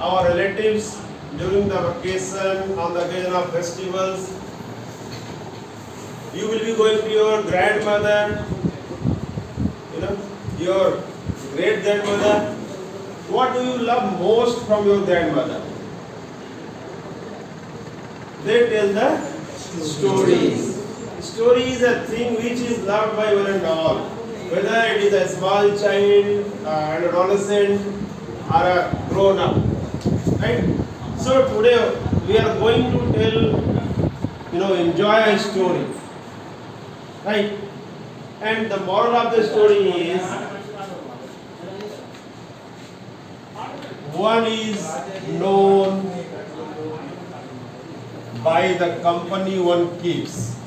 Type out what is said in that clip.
our relatives during the vacation, on the occasion of festivals. You will be going to your grandmother, your great grandmother. What do you love most from your grandmother? They tell the stories. Story is a thing which is loved by one and all. Whether it is a small child, an adolescent, or a grown up. Right? So today we are going to tell, enjoy a story. Right? And the moral of the story is, one is known by the company one keeps.